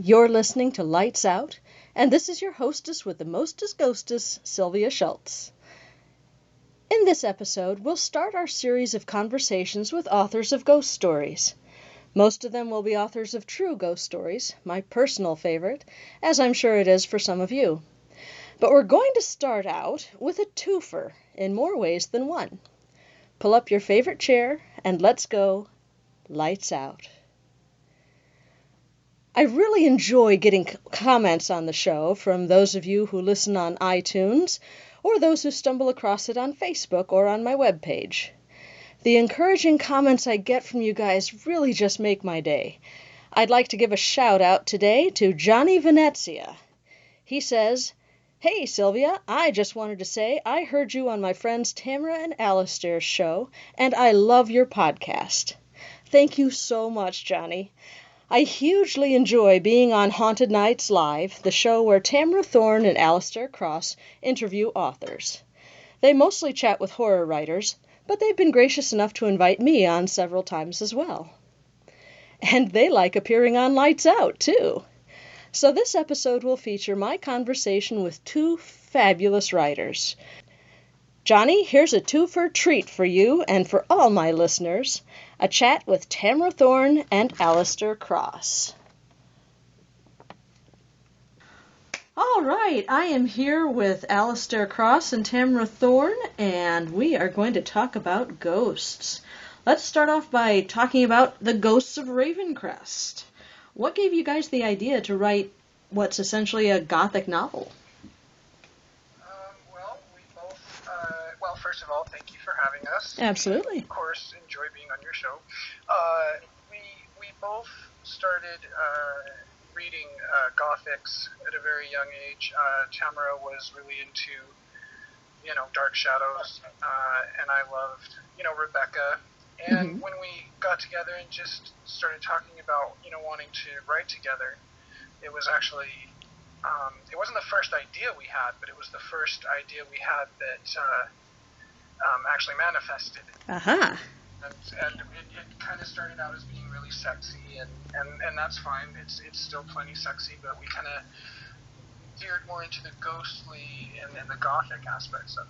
You're listening to Lights Out, and this is your hostess with the mostest ghostess, Sylvia Shults. In this episode, we'll start our series of conversations with authors of ghost stories. Most of them will be authors of true ghost stories, my personal favorite, as I'm sure it is for some of you. But we're going to start out with a twofer in more ways than one. Pull up your favorite chair and let's go Lights Out. I really enjoy getting comments on the show from those of you who listen on iTunes or those who stumble across it on Facebook or on my webpage. The encouraging comments I get from you guys really just make my day. I'd like to give a shout out today to Johnny Venezia. He says, "Hey Sylvia, I just wanted to say I heard you on my friends Tamara and Alistair's show, and I love your podcast." Thank you so much, Johnny. I hugely enjoy being on Haunted Nights Live, the show where Tamara Thorne and Alistair Cross interview authors. They mostly chat with horror writers, but they've been gracious enough to invite me on several times as well. And they like appearing on Lights Out, too. So this episode will feature my conversation with two fabulous writers. Johnny, here's a twofer treat for you and for all my listeners, a chat with Tamara Thorne and Alistair Cross. All right, I am here with Alistair Cross and Tamara Thorne, and we are going to talk about ghosts. Let's start off by talking about the Ghosts of Ravencrest. What gave you guys the idea to write what's essentially a gothic novel? Well, first of all, thank you for having us. Absolutely. We, of course, enjoy being on your show. We both started reading Gothics at a very young age. Tamara was really into, Dark Shadows, and I loved, Rebecca. And when we got together and just started talking about, wanting to write together, it was actually, it wasn't the first idea we had, but it was the first idea we had that actually manifested. Aha. And it kind of started out as being really sexy, and that's fine. It's still plenty sexy, but we kind of veered more into the ghostly and the gothic aspects of it.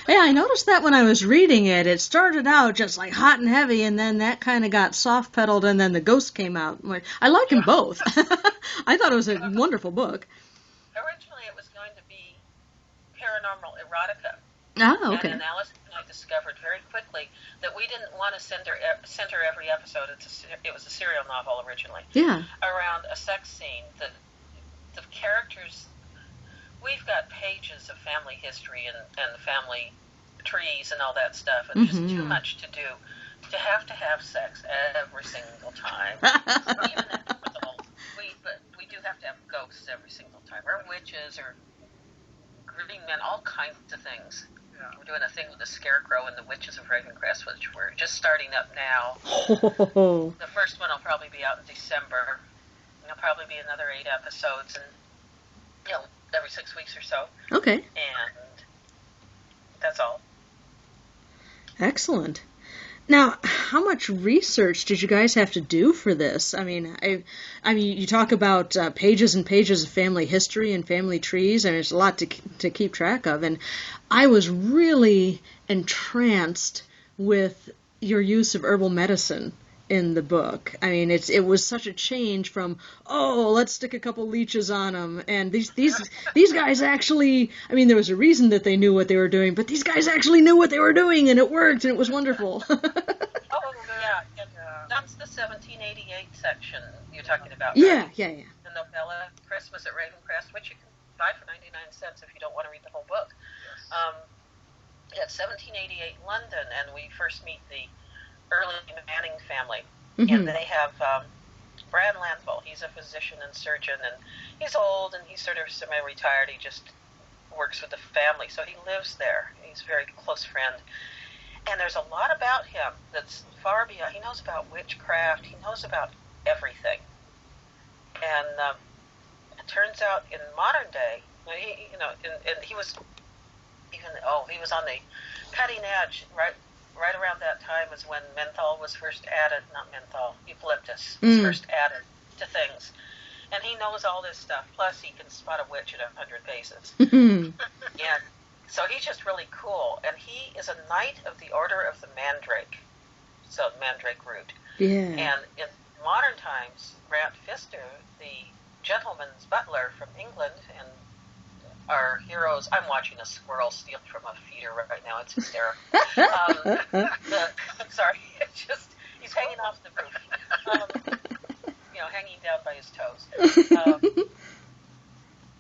Yeah, I noticed that when I was reading it. It started out just like hot and heavy, and then that kind of got soft-pedaled, and then the ghost came out. I like them both. I thought it was a wonderful book. Originally, it was going to be paranormal erotica. Ah, okay. And Alice and I discovered very quickly that we didn't want to center every episode. It was a serial novel originally. Yeah. Around a sex scene. The characters. We've got pages of family history and family trees and all that stuff, and just too much to do to have sex every single time. Even with the whole, but we do have to have ghosts every single time, or witches, or green men, all kinds of things. Yeah. We're doing a thing with the Scarecrow and the Witches of Ravencrest, which we're just starting up now. The first one will probably be out in December. There'll probably be another 8 episodes, and every 6 weeks or so. Okay. And that's all. Excellent. Now, how much research did you guys have to do for this? I mean, you talk about pages and pages of family history and family trees, and it's a lot to keep track of. And I was really entranced with your use of herbal medicine in the book. I mean, it was such a change from, let's stick a couple leeches on them, and these guys actually, I mean, there was a reason that they knew what they were doing, but these guys actually knew what they were doing, and it worked, and it was wonderful. Yeah. That's the 1788 section you're talking about. Yeah, right? yeah. The novella Christmas at Ravencrest, which you can buy for 99 cents if you don't want to read the whole book. It's 1788 London, and we first meet the early Manning family, and they have Brad Lanville. He's a physician and surgeon, and he's old, and he's sort of semi-retired. He just works with the family, so he lives there. He's a very close friend, and there's a lot about him that's far beyond. He knows about witchcraft. He knows about everything, and it turns out in modern day, he was he was on the cutting edge, right around that time is when menthol was first added, not menthol, eucalyptus was first added to things. And he knows all this stuff. Plus, he can spot a witch at 100 paces. And so he's just really cool. And he is a knight of the Order of the Mandrake. So, Mandrake root. Yeah. And in modern times, Grant Pfister, the gentleman's butler from England, and our heroes, I'm watching a squirrel steal from a feeder right now. It's hysterical. Sorry, it's just, he's hanging off the roof. Hanging down by his toes.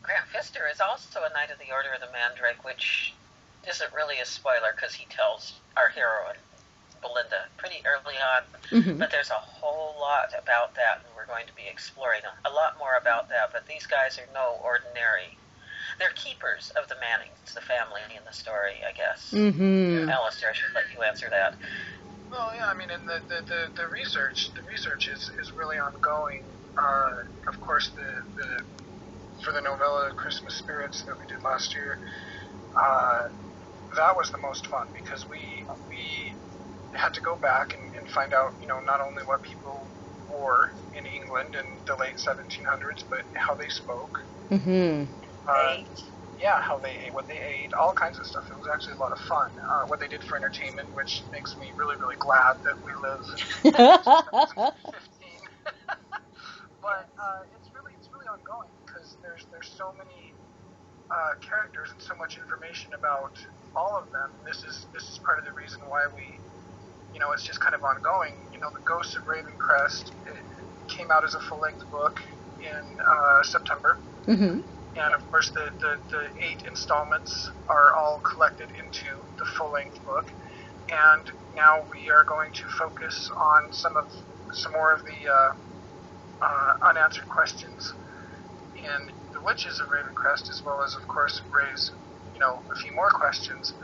Grant Pfister is also a Knight of the Order of the Mandrake, which isn't really a spoiler because he tells our heroine, Belinda, pretty early on. But there's a whole lot about that, and we're going to be exploring a lot more about that. But these guys are no ordinary. They're keepers of the Mannings, the family in the story, I guess. Alistair, I should let you answer that. Well, yeah, I mean, and the research is really ongoing. Of course, for the novella Christmas Spirits that we did last year, that was the most fun because we had to go back and find out, not only what people wore in England in the late 1700s, but how they spoke. How they ate, what they ate, all kinds of stuff. It was actually a lot of fun. What they did for entertainment, which makes me really, really glad that we live in 2015. But it's really ongoing because there's so many characters and so much information about all of them. This is part of the reason why we, it's just kind of ongoing. The Ghosts of Ravencrest, it came out as a full-length book in September. And of course, the 8 installments are all collected into the full-length book. And now we are going to focus on some more of the unanswered questions in the Witches of Ravencrest, as well as, of course, raise a few more questions.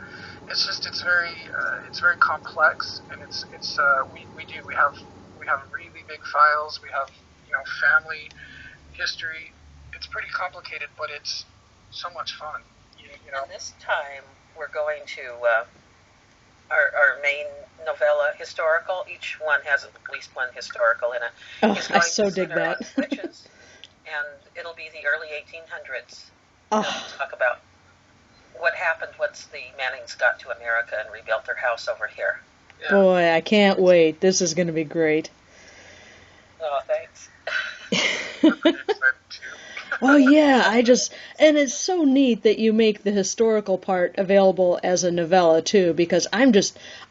It's very complex, and we have really big files. We have family history. It's pretty complicated, but it's so much fun. And this time we're going to our main novella, historical. Each one has at least one historical in it. I so dig that. Witches, and it'll be the early 1800s. We'll talk about what happened once the Mannings got to America and rebuilt their house over here. Yeah. Boy, I can't wait. This is going to be great. Oh, thanks. Oh yeah, and it's so neat that you make the historical part available as a novella too, because I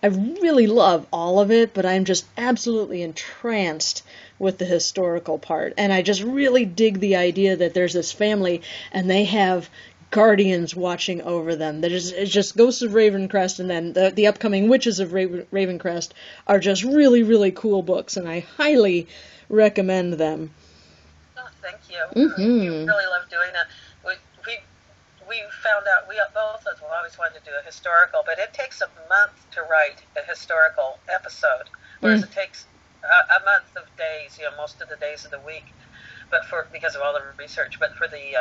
really love all of it, but I'm just absolutely entranced with the historical part, and I just really dig the idea that there's this family and they have guardians watching over them. It's just Ghosts of Ravencrest, and then the upcoming Witches of Ravencrest are just really, really cool books, and I highly recommend them. Thank you. We really love doing it. We found out, we both of us always wanted to do a historical, but it takes a month to write a historical episode, whereas it takes a month of days, most of the days of the week, because of all the research. But for the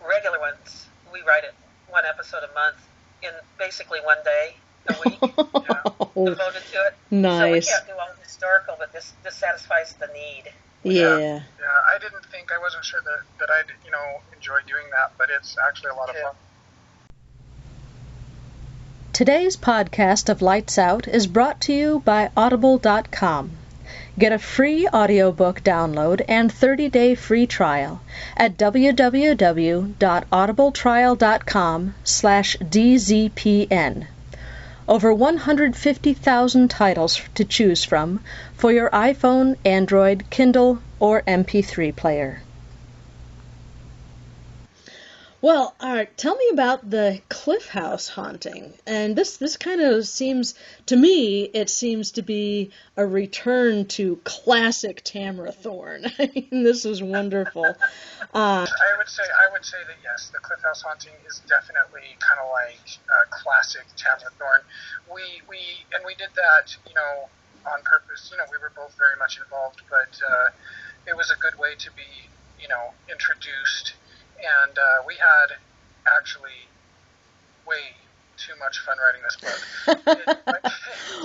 regular ones, we write it one episode a month in basically one day a week, devoted to it. Nice. So we can't do all historical, but this satisfies the need. Yeah. I wasn't sure that I'd, enjoy doing that, but it's actually a lot of fun. Today's podcast of Lights Out is brought to you by Audible.com. Get a free audiobook download and 30-day free trial at www.audibletrial.com/DZPN. Over 150,000 titles to choose from for your iPhone, Android, Kindle, or MP3 player. Well, Art, tell me about the Cliff House haunting. And this kind of seems, to me, it seems to be a return to classic Tamara Thorne. I mean, this is wonderful. I would say that yes, the Cliff House haunting is definitely kind of like classic Tamara Thorne. We did that, on purpose. We were both very much involved, but it was a good way to be, introduced. And we had actually way too much fun writing this book.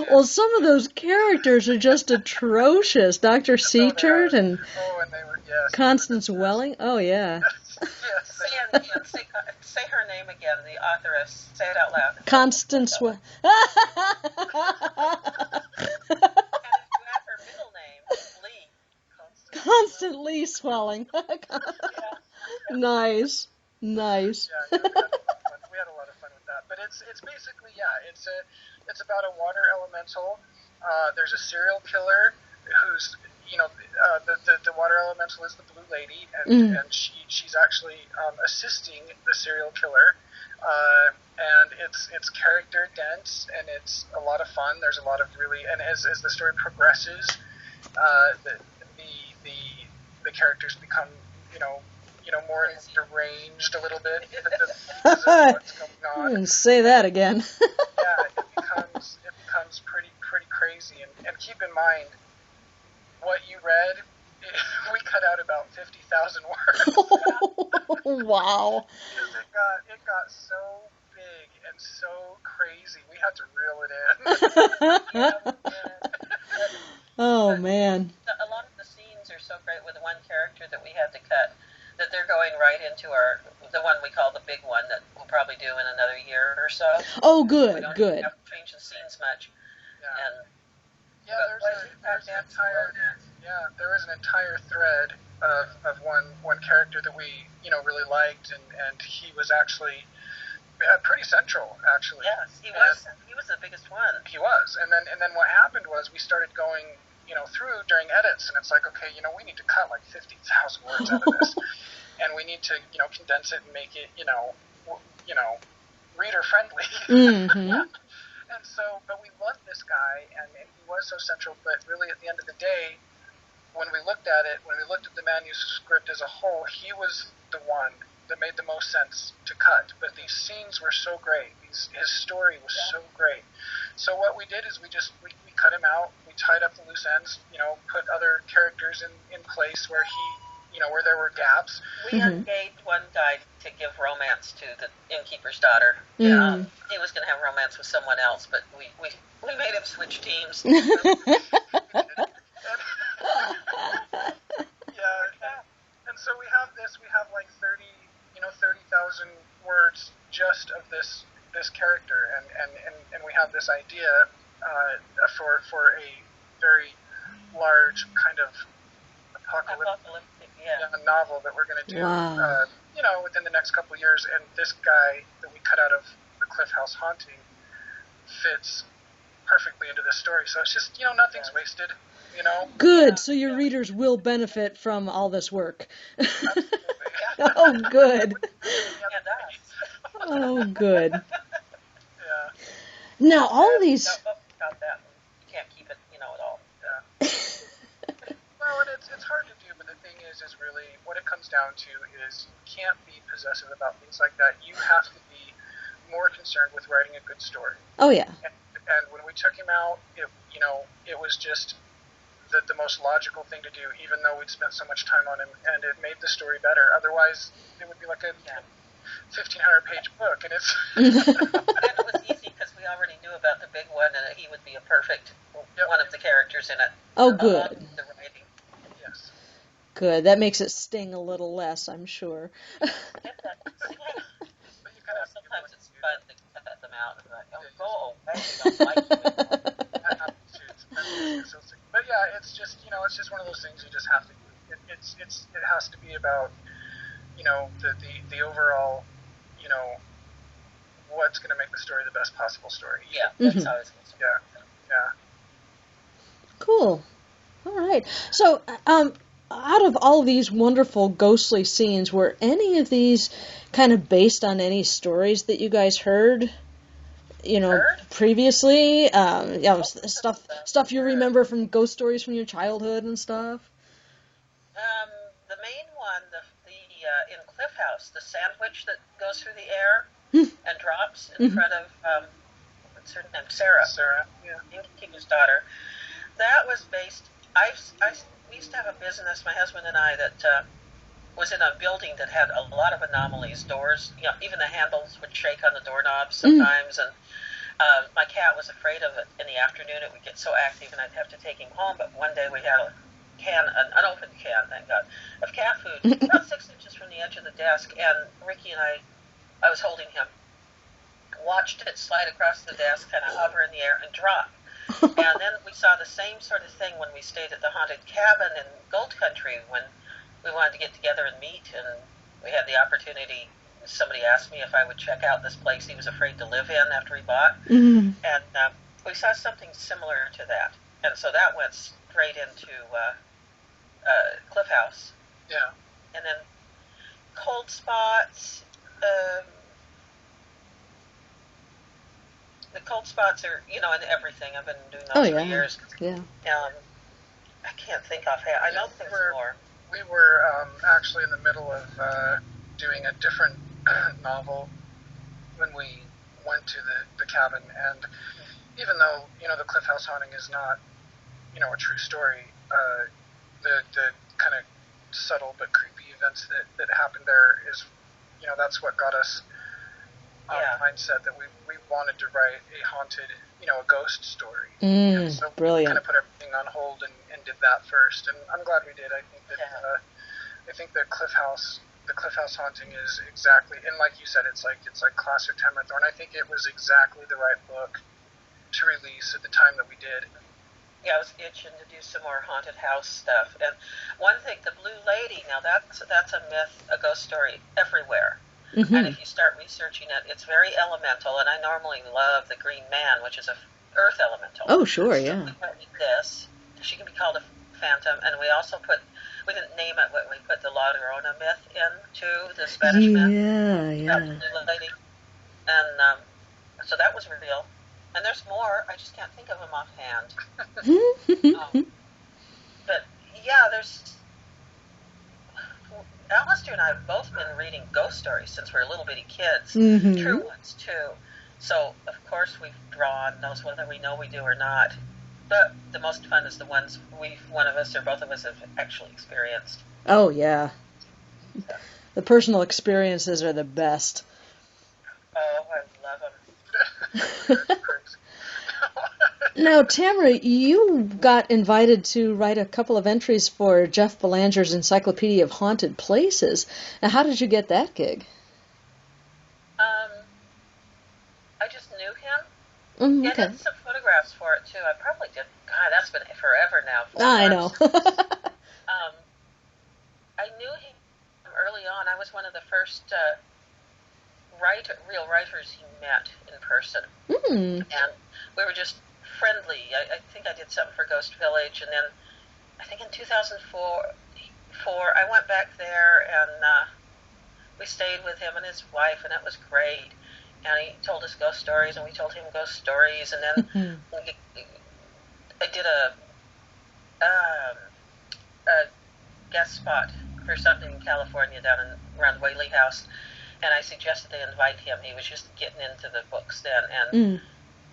Well, some of those characters are just atrocious. Dr. Seachert and and they were, yes, Constance Welling. Oh, yeah. Yes. Say her name again, the authoress. Say it out loud. Constance Welling. And if you have her middle name, Lee. Constant Lee Swelling. Nice. Yeah, we had a lot of fun with that. But it's basically, it's about a water elemental. There's a serial killer who's, the water elemental is the Blue Lady, and she's actually assisting the serial killer. And it's character dense, and it's a lot of fun. There's a lot of really, and as the story progresses, the characters become, more deranged a little bit because of what's going on. I didn't say that again. Yeah, it becomes pretty crazy. And keep in mind, what you read, we cut out about 50,000 words. Wow. Because it got so big and so crazy, we had to reel it in. Oh, man. A lot of the scenes are so great with one character that we had to cut, that they're going right into the one we call the big one that we'll probably do in another year or so. Oh, good, we don't good. have to change the scenes much. Yeah. And there was an entire thread of one character that we really liked, and he was actually pretty central, actually. Yes, he was the biggest one. He was, and then what happened was we started going through during edits, and it's like, okay, we need to cut like 50,000 words out of this, and we need to condense it and make it reader friendly. Mm-hmm. And so, but we loved this guy, and he was so central. But really, at the end of the day, when we looked at the manuscript as a whole, he was the one that made the most sense to cut. But these scenes were so great. His story was so great. So what we did is we cut him out. We tied up the loose ends. Put other characters in place where where there were gaps. We engaged one guy to give romance to the innkeeper's daughter. Mm. He was going to have romance with someone else, but we made him switch teams. And so we have like 30,000 words just of this character, and we have this idea for a very large kind of apocalyptic novel that we're going to do, within the next couple of years. And this guy that we cut out of the Cliff House Haunting fits perfectly into this story. So it's just, nothing's wasted, Good. So your readers will benefit from all this work. Oh, good. Oh, good. Yeah. Now, all of these... About that. You can't keep it, at all. Yeah. Well, and it's hard to do, but the thing is really, what it comes down to is you can't be possessive about things like that. You have to be more concerned with writing a good story. Oh, yeah. And when we took him out, it was just the most logical thing to do, even though we'd spent so much time on him, and it made the story better. Otherwise, it would be like a 1,500-page book, and it's... And it was easy because we already knew about the big one, and he would be a perfect one of the characters in it. Oh, good. The writing. Yes. Good. That makes it sting a little less, I'm sure. But you kind of sometimes it's fun to cut them out and like, go away, I don't like you. But yeah, it's just one of those things you just have to do. It has to be about the overall what's going to make the story the best possible story. Yeah, that's how it's supposed to be. Yeah. Cool. All right. So, out of all these wonderful ghostly scenes, were any of these kind of based on any stories that you guys heard? Previously, stuff you remember from ghost stories from your childhood and stuff. The main one, in Cliff House, the sandwich that goes through the air and drops in front of what's her name, Sarah, innkeeper's daughter. That was based. We used to have a business, my husband and I, that was in a building that had a lot of anomalies. Doors, even the handles would shake on the doorknobs sometimes, and my cat was afraid of it. In the afternoon, it would get so active, and I'd have to take him home. But one day we had an unopened can, thank God, of cat food, about 6 inches from the edge of the desk, and Ricky and I was holding him, watched it slide across the desk, kind of hover in the air, and drop. And then we saw the same sort of thing when we stayed at the haunted cabin in Gold Country, when we wanted to get together and meet, and we had the opportunity. Somebody asked me if I would check out this place he was afraid to live in after he bought, and we saw something similar to that, and so that went straight into Cliff House. Yeah. And then Cold Spots. The cold spots are, in everything. I've been doing those for years. Yeah. I can't think offhand. I know there's more. We were actually in the middle of doing a different novel when we went to the cabin, and even though the Cliff House haunting is not a true story, the kind of subtle but creepy events that happened there is that's what got us on the mindset that we wanted to write a haunted a ghost story. And so brilliant. We kind of put everything on hold and did that first, and I'm glad we did. I think that the Cliff House haunting is exactly, and like you said, it's like classic Tamara Thorne. I think it was exactly the right book to release at the time that we did. Yeah, I was itching to do some more haunted house stuff. And one thing, the Blue Lady, now that's a myth, a ghost story everywhere. And if you start researching it, it's very elemental, and I normally love the Green Man, which is a earth elemental. Oh, sure, so yeah. We went with this. She can be called a phantom, and we also we didn't name it, but we put the La Llorona myth in, too, the Spanish myth. Yeah. The Blue Lady. And so that was real. And there's more, I just can't think of them offhand. But, yeah, there's... Alistair and I have both been reading ghost stories since we were little bitty kids. True ones, too. So, of course, we've drawn those, whether we know we do or not. But the most fun is the ones one of us or both of us have actually experienced. Oh, yeah. The personal experiences are the best. Oh, I love them. Now, Tamara, you got invited to write a couple of entries for Jeff Belanger's Encyclopedia of Haunted Places. Now, how did you get that gig? I just knew him. Okay. I did some photographs for it, too. I probably did. God, that's been forever now. I know. I knew him early on. I was one of the first real writers he met in person. And we were just friendly. I think I did something for Ghost Village, and then I think in 2004 I went back there, and we stayed with him and his wife, and it was great. And he told us ghost stories, and we told him ghost stories, and then I did a guest spot for something in California around Whaley House, and I suggested they invite him. He was just getting into the books then, and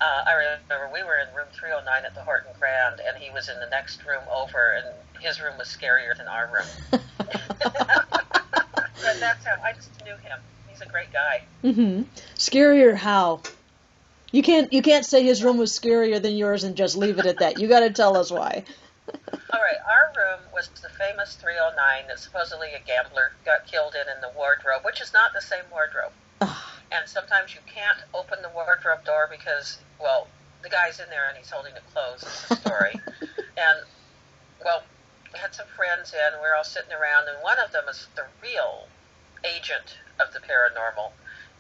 I remember we were in room 309 at the Horton Grand, and he was in the next room over, and his room was scarier than our room. But that's how I just knew him. He's a great guy. Scarier how? You can't say his room was scarier than yours and just leave it at that. You got to tell us why. All right, our room was the famous 309 that supposedly a gambler got killed in the wardrobe, which is not the same wardrobe. And sometimes you can't open the wardrobe door because, well, the guy's in there and he's holding it closed. It's a story. And, well, we had some friends in, and we were all sitting around, and one of them is the real agent of the paranormal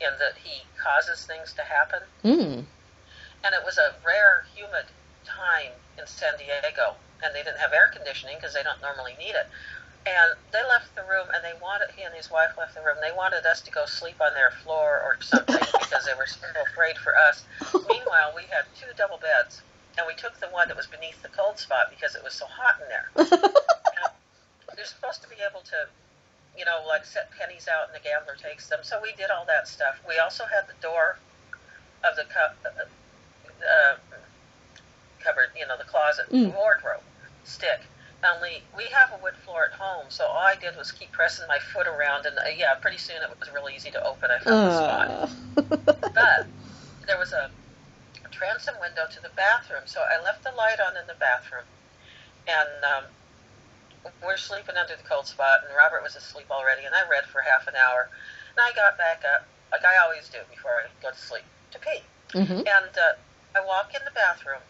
in that he causes things to happen. And it was a rare, humid time in San Diego, and they didn't have air conditioning because they don't normally need it. And they left the room, and he and his wife left the room. They wanted us to go sleep on their floor or something because they were so afraid for us. Meanwhile, we had 2 double beds, and we took the one that was beneath the cold spot because it was so hot in there. And you're supposed to be able to, like set pennies out, and the gambler takes them. So we did all that stuff. We also had the door of the cupboard, the closet, the wardrobe stick. Only we have a wood floor at home, so all I did was keep pressing my foot around, and yeah, pretty soon it was really easy to open. I found the spot. But there was a transom window to the bathroom, so I left the light on in the bathroom, and we're sleeping under the cold spot, and Robert was asleep already, and I read for half an hour, and I got back up, like I always do before I go to sleep, to pee. Mm-hmm. And I walk in the bathroom.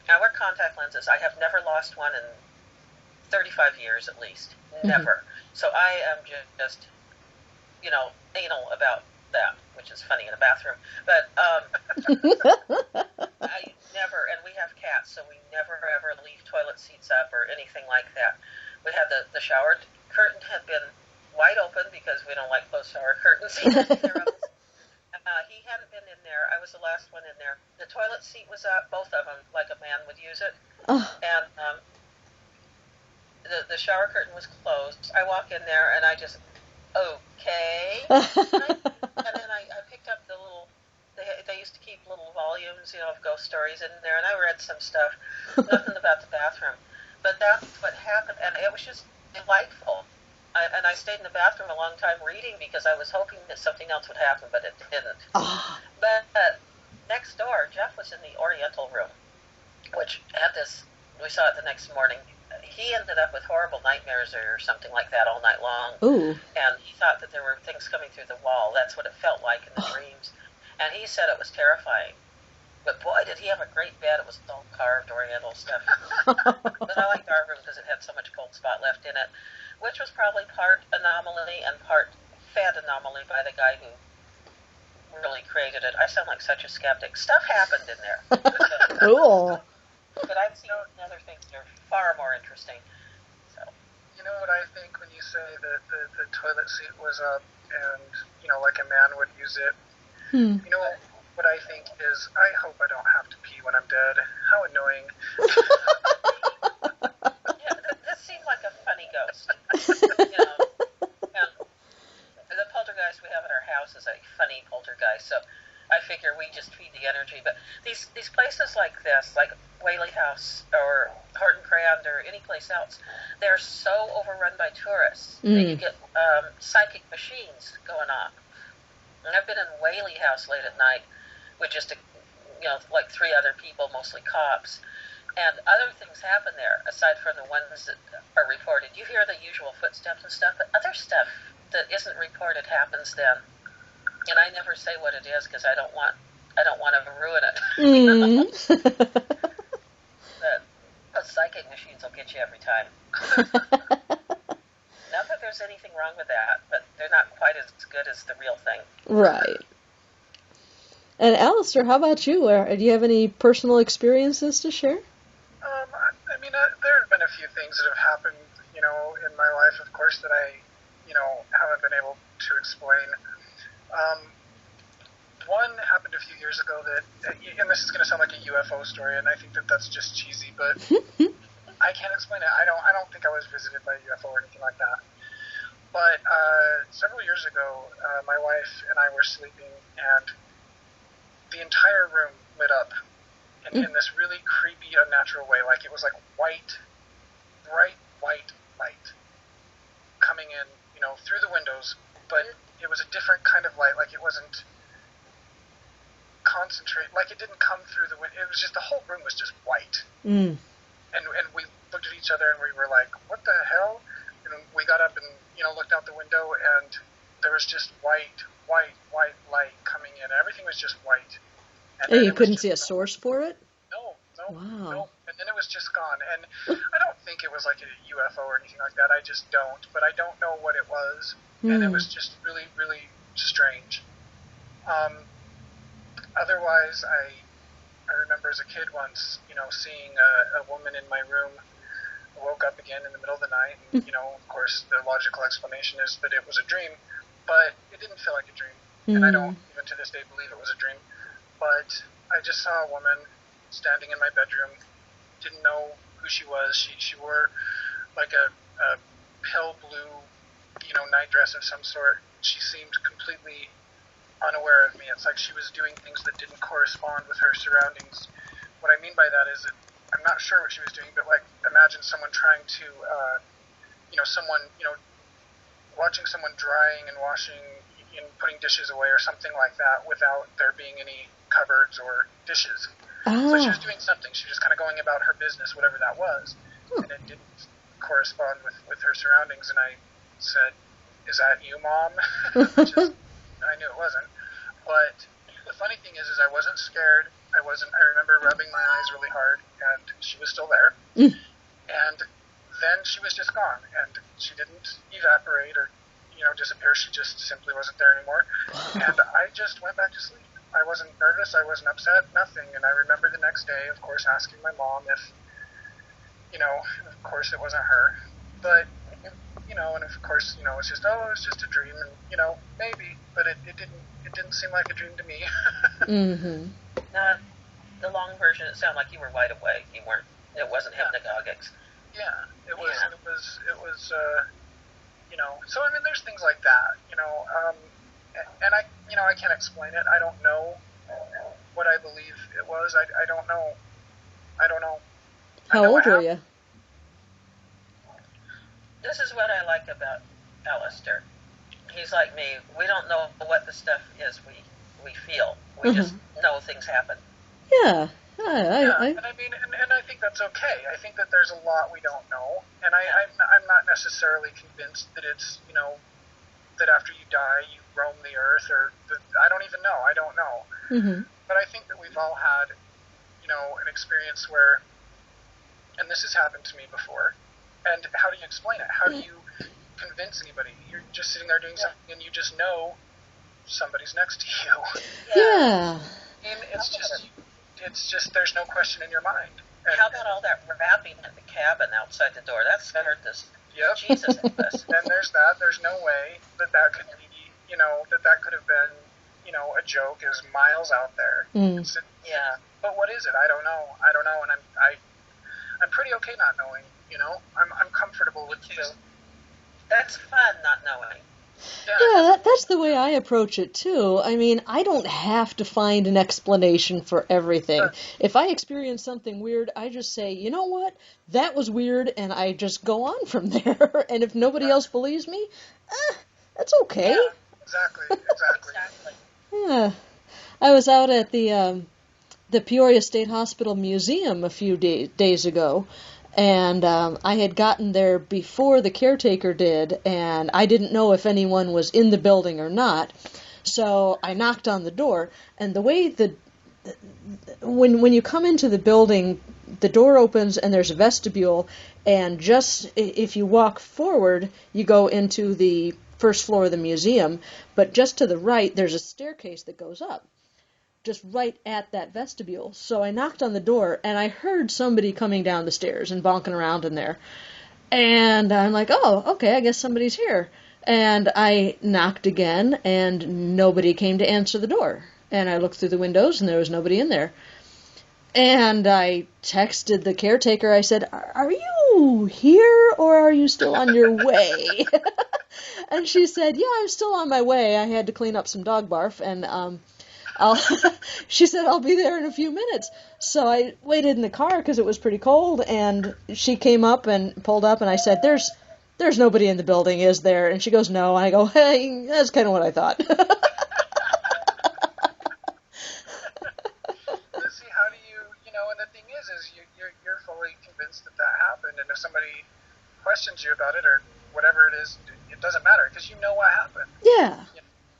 I wear contact lenses. I have never lost one in 35 years at least. Never. So I am just, anal about that, which is funny in a bathroom. But I never, and we have cats, so we never ever leave toilet seats up or anything like that. We had the shower curtain had been wide open because we don't like closed shower curtains. He hadn't been in there. I was the last one in there. The toilet seat was up, both of them, like a man would use it. And the shower curtain was closed. I walk in there, and I just, okay. And then I picked up the little, they used to keep little volumes, of ghost stories in there, and I read some stuff. Nothing about the bathroom. But that's what happened, and it was just delightful. And I stayed in the bathroom a long time reading because I was hoping that something else would happen, but it didn't. But next door, Jeff was in the Oriental room, which had this, we saw it the next morning. He ended up with horrible nightmares or something like that all night long. Ooh. And he thought that there were things coming through the wall. That's what it felt like in the dreams. And he said it was terrifying. But boy, did he have a great bed. It was all carved Oriental stuff. But I liked our room because it had so much cold spot left in it, which was probably part anomaly and part fed anomaly by the guy who really created it. I sound like such a skeptic. Stuff happened in there. Cool. But I've seen other things that are far more interesting. So. You know what I think when you say that the toilet seat was up and, like a man would use it? You know what I think is, I hope I don't have to pee when I'm dead. How annoying. Yeah, this seemed like a funny ghost. And the poltergeist we have at our house is a funny poltergeist, so I figure we just feed the energy. But these places like this, like Whaley House or Horton Crand or any place else, they're so overrun by tourists that you get psychic machines going on. And I've been in Whaley House late at night with just like 3 other people, mostly cops. And other things happen there, aside from the ones that are reported. You hear the usual footsteps and stuff, but other stuff that isn't reported happens then. And I never say what it is because I don't want to ruin it. But those psychic machines will get you every time. Not that there's anything wrong with that, but they're not quite as good as the real thing. Right. And Alistair, how about you? Do you have any personal experiences to share? I mean, there have been a few things that have happened, in my life, of course, that I, haven't been able to explain. One happened a few years ago that, and this is going to sound like a UFO story, and I think that that's just cheesy, but I can't explain it. I don't think I was visited by a UFO or anything like that. But several years ago, my wife and I were sleeping, and the entire room lit up in this really creepy, unnatural way. Like it was like white, bright white light coming in, through the windows, but it was a different kind of light. Like it wasn't concentrated. Like it didn't come through the window. It was just, the whole room was just white. And we looked at each other and we were like, what the hell? And we got up and, looked out the window, and there was just white light coming in. Everything was just white. And you couldn't see a source for it? No. Wow. No. And then it was just gone. And I don't think it was like a UFO or anything like that. I just don't. But I don't know what it was. And it was just really, really strange. Otherwise, I remember as a kid once, seeing a woman in my room. I woke up again in the middle of the night, and, of course, the logical explanation is that it was a dream, but it didn't feel like a dream, and I don't, even to this day, believe it was a dream, but I just saw a woman standing in my bedroom, didn't know who she was. She wore, like, a pale blue, nightdress of some sort. She seemed completely unaware of me. It's like she was doing things that didn't correspond with her surroundings. What I mean by that is that I'm not sure what she was doing, but like imagine someone trying to, watching someone drying and washing and putting dishes away or something like that without there being any cupboards or dishes. So she was doing something. She was just kind of going about her business, whatever that was, and it didn't correspond with her surroundings. And I said, "Is that you, Mom?" Which is, I knew it wasn't. But the funny thing is I wasn't scared. I remember rubbing my eyes really hard, and she was still there. And then she was just gone, and she didn't evaporate or, disappear. She just simply wasn't there anymore. And I just went back to sleep. I wasn't nervous. I wasn't upset. Nothing. And I remember the next day, of course, asking my mom if, of course it wasn't her. But, and of course, it's just a dream, and, maybe, but it didn't seem like a dream to me. Now, the long version, it sounded like you were wide awake. It wasn't hypnagogics. Yeah, it was, so I mean, there's things like that, and I can't explain it. I don't know what I believe it was. I don't know. How old were you? This is what I like about Alistair. He's like me. We don't know what the stuff is we feel. We just know things happen. Yeah. And I mean, and I think that's okay. I think that there's a lot we don't know, and I'm not necessarily convinced that it's, that after you die you roam the earth, or that, I don't even know. I don't know. But I think that we've all had, an experience where, and this has happened to me before, and how do you explain it? How do you convince anybody? You're just sitting there doing something, and you just know somebody's next to you. Yeah. And it's just there's no question in your mind. And how about all that rapping at the cabin outside the door? That scared this Jesus out of us. And there's that. There's no way that could be, that could have been, a joke. Is miles out there. But what is it? I don't know. And I'm pretty okay not knowing. I'm comfortable with this. That's fun, not knowing. Yeah, that's the way I approach it, too. I mean, I don't have to find an explanation for everything. If I experience something weird, I just say, you know what, that was weird, and I just go on from there. And if nobody else believes me, that's okay. Yeah, exactly. Yeah. I was out at the Peoria State Hospital Museum a few days ago, and I had gotten there before the caretaker did, and I didn't know if anyone was in the building or not. So I knocked on the door, and the way when you come into the building, the door opens and there's a vestibule, and just if you walk forward, you go into the first floor of the museum, but just to the right, there's a staircase that goes up, just right at that vestibule. So I knocked on the door, and I heard somebody coming down the stairs and bonking around in there. And I'm like, oh, okay, I guess somebody's here. And I knocked again, and nobody came to answer the door. And I looked through the windows, and there was nobody in there. And I texted the caretaker. I said, are you here, or are you still on your way? And she said, yeah, I'm still on my way. I had to clean up some dog barf, and she said, I'll be there in a few minutes. So I waited in the car because it was pretty cold, and she came up and pulled up, and I said, there's nobody in the building, is there? And she goes, no. And I go, hey, that's kind of what I thought. See, how do you, and the thing is you're fully convinced that happened, and if somebody questions you about it or whatever it is, it doesn't matter because you know what happened. Yeah.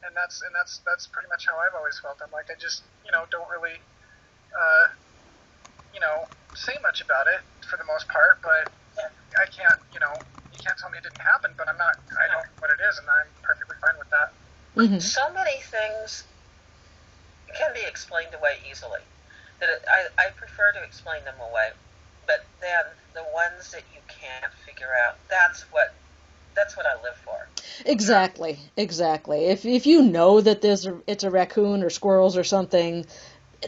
And that's pretty much how I've always felt. I'm like, I just, don't really, say much about it for the most part, but I can't, you can't tell me it didn't happen, but I know what it is, and I'm perfectly fine with that. Mm-hmm. So many things can be explained away easily that I prefer to explain them away, but then the ones that you can't figure out, that's what I live for. Exactly. If you know that it's a raccoon or squirrels or something,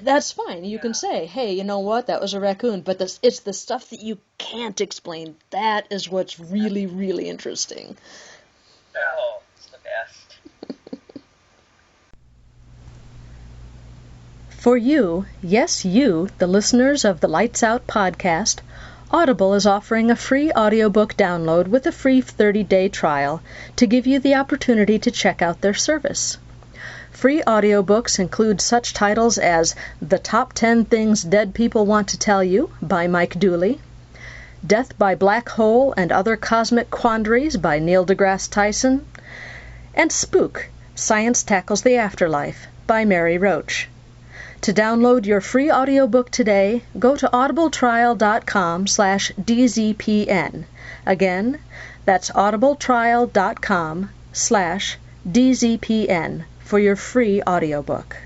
that's fine. You can say, hey, you know what, that was a raccoon. But it's the stuff that you can't explain. That is what's really, really interesting. Oh, it's the best. For you, yes you, the listeners of the Lights Out podcast, Audible is offering a free audiobook download with a free 30-day trial to give you the opportunity to check out their service. Free audiobooks include such titles as The Top 10 Things Dead People Want to Tell You by Mike Dooley, Death by Black Hole and Other Cosmic Quandaries by Neil deGrasse Tyson, and Spook, Science Tackles the Afterlife by Mary Roach. To download your free audiobook today, go to audibletrial.com/dzpn. Again, that's audibletrial.com/dzpn for your free audiobook.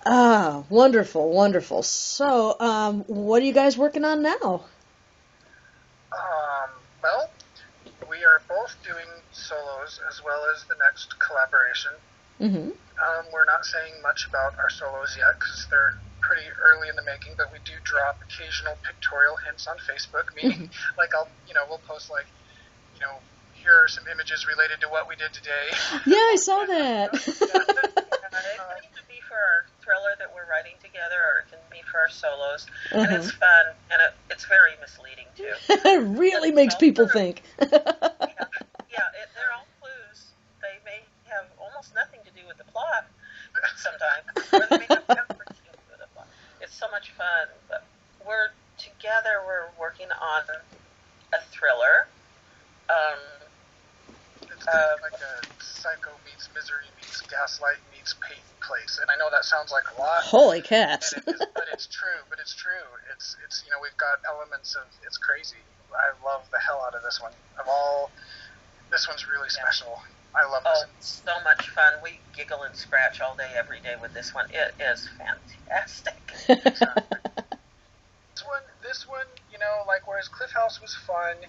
Ah, wonderful, wonderful. So, what are you guys working on now? Well, we are both doing solos as well as the next collaboration. Mm-hmm. We're not saying much about our solos yet because they're pretty early in the making, but we do drop occasional pictorial hints on Facebook, meaning like we'll post like, here are some images related to what we did today. Yeah, I saw that. It can be for our thriller that we're writing together, or it can be for our solos, and it's fun, and it's very misleading too. It really makes people think. They're all clues. They may have almost nothing to do with the plot sometimes, or they may have everything to do with the plot. It's so much fun, but we're working on a thriller. It's like a Psycho meets Misery meets Gaslight meets Peyton Place, and I know that sounds like a lot. Holy cats! But it's true. It's we've got elements of it's crazy. I love the hell out of this one. This one's really special. I love this. It's so much fun. We giggle and scratch all day, every day with this one. It is fantastic. This one, whereas Cliff House was fun,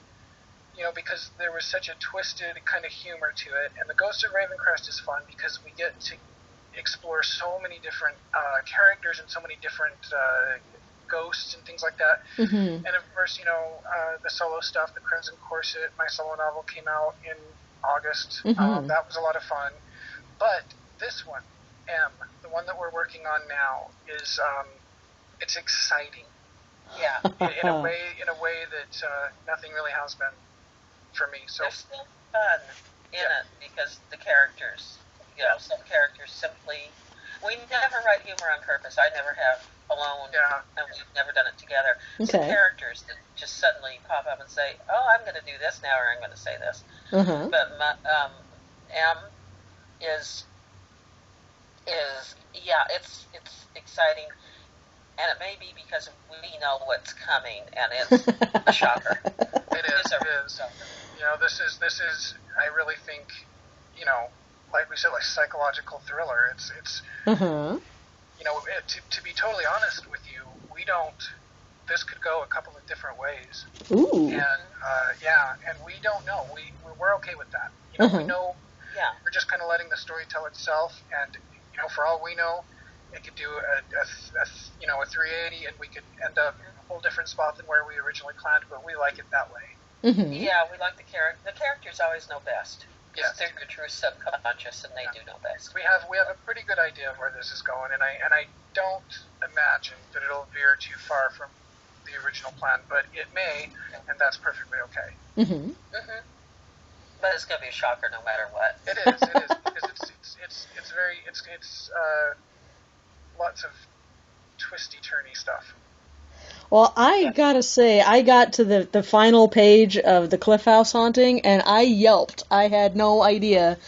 because there was such a twisted kind of humor to it, and The Ghost of Ravencrest is fun because we get to explore so many different characters and so many different ghosts and things like that. Mm-hmm. And of course, the solo stuff, The Crimson Corset, my solo novel came out in August. Mm-hmm. That was a lot of fun. But this one, M, the one that we're working on now, is it's exciting. Yeah. in a way that nothing really has been for me. So there's still fun in it because the characters, some characters simply. We never write humor on purpose. I never have alone, and we've never done it together. Okay. Some characters that just suddenly pop up and say, "Oh, I'm going to do this now," or "I'm going to say this." Uh-huh. But M is it's exciting, and it may be because we know what's coming, and it's a shocker. It is. This is. I really think, like we said, like psychological thriller. It's. Uh-huh. To be totally honest with you, we don't. This could go a couple of different ways. Ooh. And and we don't know. We're okay with that. We know. Yeah. We're just kind of letting the story tell itself, and for all we know, it could do a 380, and we could end up in a whole different spot than where we originally planned. But we like it that way. Mm-hmm. Yeah, we like the character. The characters always know best. Yes. They're your true subconscious, and they do know best. We have a pretty good idea of where this is going, and I don't imagine that it'll veer too far from the original plan, but it may, and that's perfectly okay. Mm-hmm. Mm-hmm. But it's gonna be a shocker no matter what. It is because it's very lots of twisty turny stuff. Well, I gotta say, I got to the final page of the Cliff House haunting, and I yelped. I had no idea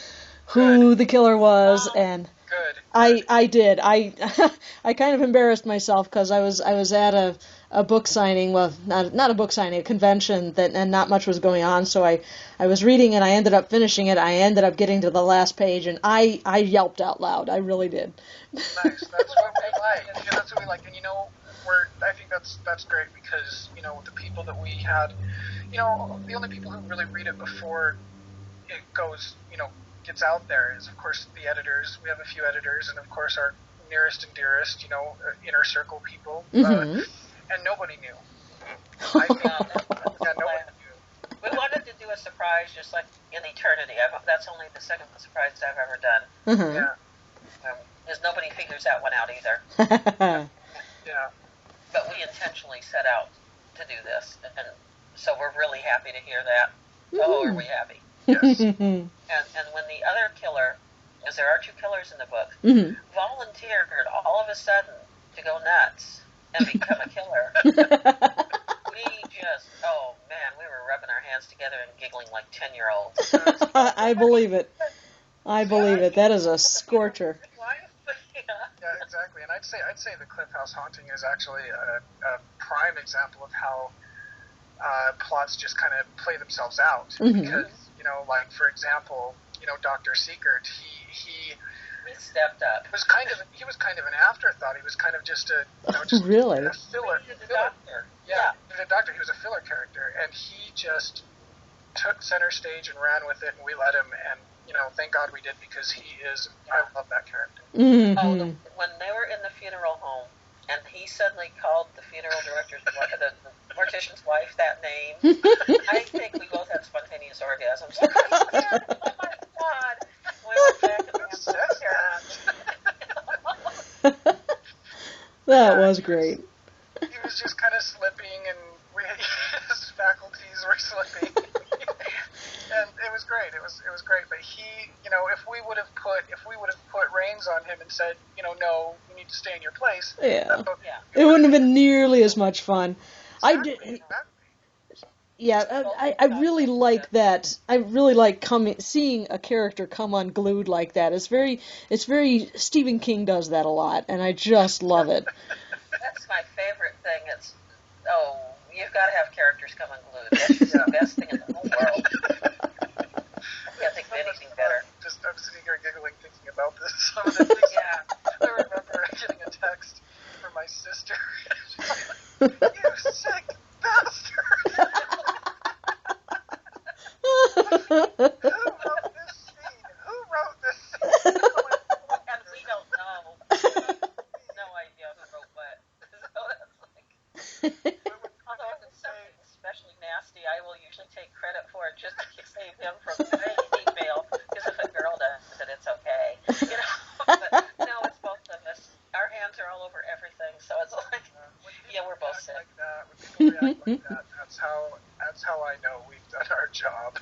who the killer was, and Good. I did. I kind of embarrassed myself because I was at a book signing, well, not a book signing, a convention and not much was going on. So I was reading and I ended up finishing it. I ended up getting to the last page and I yelped out loud. I really did. Nice. That's what we like. That's what we like. And I think that's great because the people that we had, the only people who really read it before it goes, gets out there is, of course, the editors. We have a few editors, and of course our nearest and dearest, inner circle people. Mm-hmm. And nobody knew. Nobody knew. We wanted to do a surprise, just like in Eternity. That's only the second surprise I've ever done. Uh-huh. Yeah. Because nobody figures that one out either. Yeah. But we intentionally set out to do this, and so we're really happy to hear that. Oh, are we happy? Yes. And when the other killer, because there are two killers in the book, volunteered all of a sudden to go nuts and become a killer, we just, oh man, we were rubbing our hands together and giggling like 10-year-olds. I believe it. I believe it. That is a scorcher. Yeah, exactly. And I'd say the Cliff House Haunting is actually a prime example of how plots just kind of play themselves out. Because, you know, like, for example, you know, Dr. Seekert, he stepped up. He was kind of an afterthought. He was kind of just a really? A filler. Doctor. Yeah, the doctor. He was a filler character, and he just took center stage and ran with it, and we let him. And you know, thank God we did, because he is. I love that character. Mm-hmm. When they were in the funeral home, and he suddenly called the funeral director's the mortician's wife that name, I think we both had spontaneous orgasms. Oh my God! We went back and That was great. He was just kind of slipping, and his faculties were slipping. And it was great. It was great. But he, you know, if we would have put reins on him and said, you know, no, you need to stay in your place. Yeah. It wouldn't have been nearly as much fun. Exactly. Yeah, I really like that. I really like seeing a character come unglued like that. It's very Stephen King does that a lot, and I just love it. That's my favorite thing. You've got to have characters come unglued. That's just the best thing in the whole world. I can't think of anything better. I'm sitting here giggling thinking about this. Some of the things. I remember getting a text from my sister. You sick bastard! Who wrote this scene? And we don't know. No idea who wrote what. So that's like, although if it's something especially nasty, I will usually take credit for it just to save him from hate mail. Because if a girl does it, it's okay. You know. But no, it's both of us. Our hands are all over everything, so it's like, yeah, we're both sick. Like that, when people react like that, that's how I know we've done our job.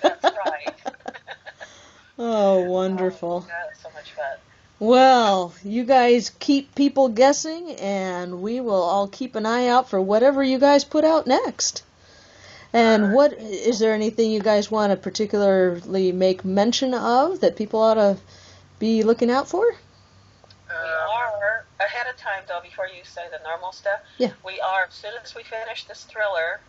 That's right. Oh, wonderful. God, it's so much fun. Well, you guys keep people guessing, and we will all keep an eye out for whatever you guys put out next. And is there anything you guys want to particularly make mention of that people ought to be looking out for? We are, ahead of time though, before you say the normal stuff, we are, as soon as we finish this thriller,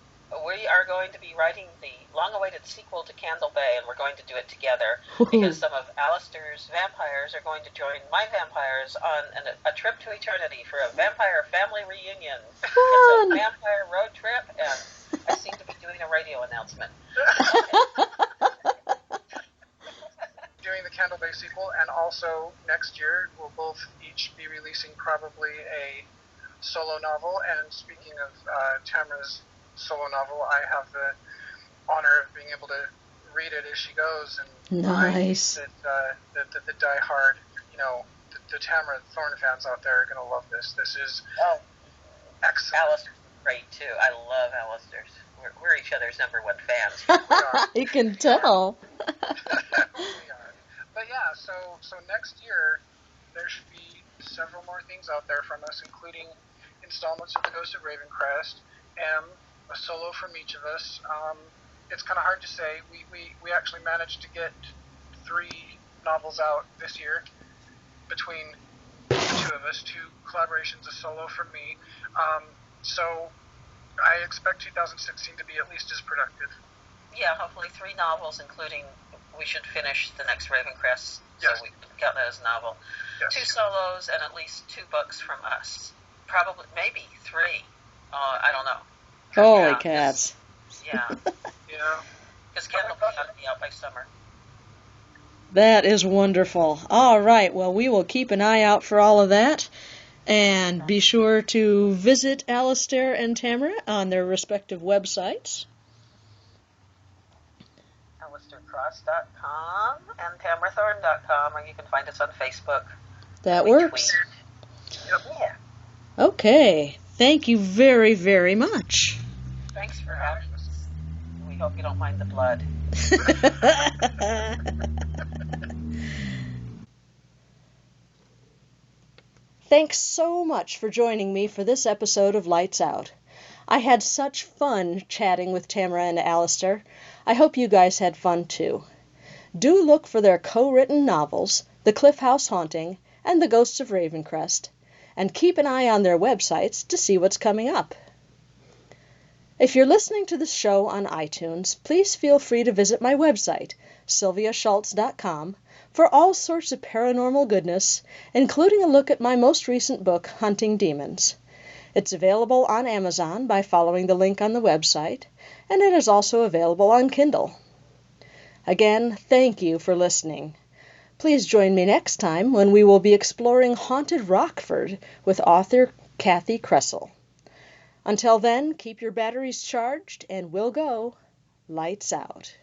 we are going to be writing the long-awaited sequel to Candle Bay, and we're going to do it together, because some of Alistair's vampires are going to join my vampires on a trip to eternity for a vampire family reunion. It's a vampire road trip, and I seem to be doing a radio announcement. Doing the Candle Bay sequel, and also next year we'll both each be releasing probably a solo novel. And speaking of Tamara's solo novel, I have the honor of being able to read it as she goes. And nice. I think that the die-hard, you know, the Tamara Thorne fans out there are going to love this. This is excellent. Alistair's great too. I love Alistair's. We're each other's number one fans. We are. You can tell. We are. But yeah, so next year there should be several more things out there from us, including installments of The Ghost of Ravencrest, and a solo from each of us. It's kind of hard to say. We actually managed to get 3 novels out this year between the two of us, 2 collaborations, a solo from me. So I expect 2016 to be at least as productive. Yeah, hopefully 3 novels, including we should finish the next Ravencrest, so we can count that as a novel. Yes. 2 solos and at least 2 books from us. Probably, maybe 3. I don't know. Holy cats. Yeah. Yeah. Because Candle Bay ought to be out by summer. That is wonderful. All right, well, we will keep an eye out for all of that. And be sure to visit Alistair and Tamara on their respective websites. alistaircross.com and tamarathorne.com, or you can find us on Facebook. That works. Yeah. Okay. Thank you very, very much. Thanks for having us. We hope you don't mind the blood. Thanks so much for joining me for this episode of Lights Out. I had such fun chatting with Tamara and Alistair. I hope you guys had fun too. Do look for their co-written novels, The Cliff House Haunting and The Ghosts of Ravencrest, and keep an eye on their websites to see what's coming up. If you're listening to the show on iTunes, please feel free to visit my website, sylviashults.com, for all sorts of paranormal goodness, including a look at my most recent book, Hunting Demons. It's available on Amazon by following the link on the website, and it is also available on Kindle. Again, thank you for listening. Please join me next time when we will be exploring haunted Rockford with author Kathy Kressel. Until then, keep your batteries charged and we'll go lights out.